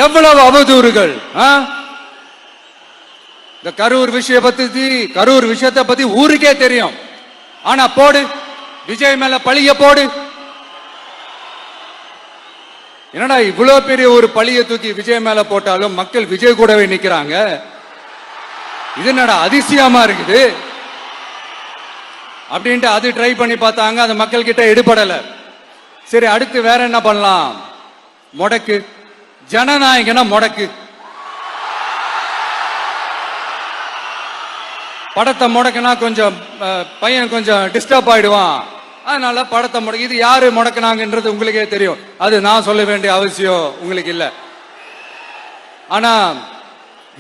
எவ்வளவு அவதூறுகள். இந்த கரூர் விஷயத்தை பத்தி ஊருக்கே தெரியும். ஆனா போடு, விஜய் மேல பழிய போடு. என்னடா இவ்வளவு பெரிய ஒரு பழிய தூக்கி விஜய் மேல போட்டாலும் மக்கள் விஜய் கூடவே நிக்கிறாங்க. இது என்னடா அதிசயமா இருக்குது அப்படின்ட்டு அது ட்ரை பண்ணி பார்த்தாங்க. அது மக்கள் கிட்ட எடுபடல. சரி, அடுத்து வேற என்ன பண்ணலாம்? முடக்கு, ஜனநாயகனா முடக்கு. படத்தை முடக்கினா கொஞ்சம் பையன் கொஞ்சம் டிஸ்டர்ப் ஆயிடுவான். அதனால படத்தை முடக்கி. இது யாரு முடக்கினாங்கன்றது உங்களுக்கே தெரியும். அது நான் சொல்ல வேண்டிய அவசியம் உங்களுக்கு இல்ல. ஆனா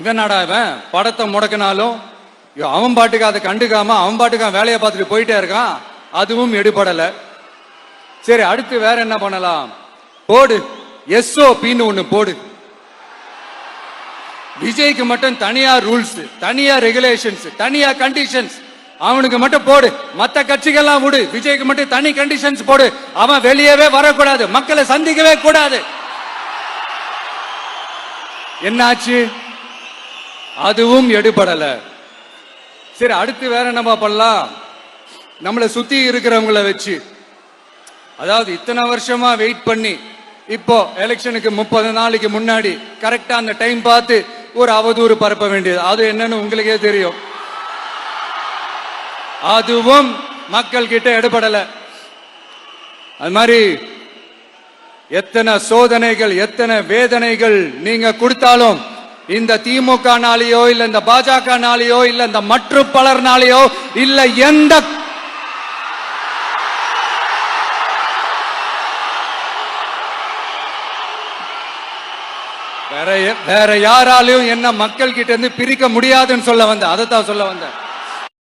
இவன் நாடா இவன் படத்தை முடக்கினாலும் அவன் பாட்டுக்கு அதை கண்டுக்காம அவன் பாட்டுக்கு வேலையை பார்த்துட்டு போயிட்டே இருக்கான். அதுவும் எடுபடல. சரி, அடுத்து வேற என்ன பண்ணலாம்? போடு, SOPன்னு ஒண்ணு போடு. விஜய்க்கு மட்டும் தனியா ரூல்ஸ், தனியா ரெகுலேஷன்ஸ், தனியா கண்டிஷன்ஸ். அவனுக்கு மட்டும் போடு. மத்த கட்சிகள்லாம் விடு, விஜய்க்கு மட்டும் தனி கண்டிஷன்ஸ் போடு. அவன் வெளியவே வரக்கூடாது, மக்களை சந்திக்கவே கூடாது. என்னாச்சு? அதுவும் எடுபடல. சரி, அடுத்து வேற என்ன பண்ணலாம்? நம்மளை சுத்தி இருக்கிறவங்கள வச்சு, அதாவது இத்தனை வருஷமா வெயிட் பண்ணி இப்போ எலெக்ஷனுக்கு 30 நாளைக்கு முன்னாடி கரெக்டா அந்த டைம் பார்த்து ஒரு அவதூறு பரப்ப வேண்டியது. அது என்னன்னு உங்களுக்கே தெரியும். அதுவும் மக்கள் கிட்ட எடுபடல. அது மாதிரி எத்தனை சோதனைகள், எத்தனை வேதனைகள் நீங்க கொடுத்தாலும் இந்த திமுகனாலேயோ இல்ல இந்த பாஜகனாலேயோ இல்ல இந்த மற்றும் பலர்னாலேயோ இல்ல எந்த வேற யாராலையும் என்ன மக்கள் கிட்ட இருந்து பிரிக்க முடியாதுன்னு சொல்ல வந்த. அதைத்தான் சொல்ல வந்தேன்.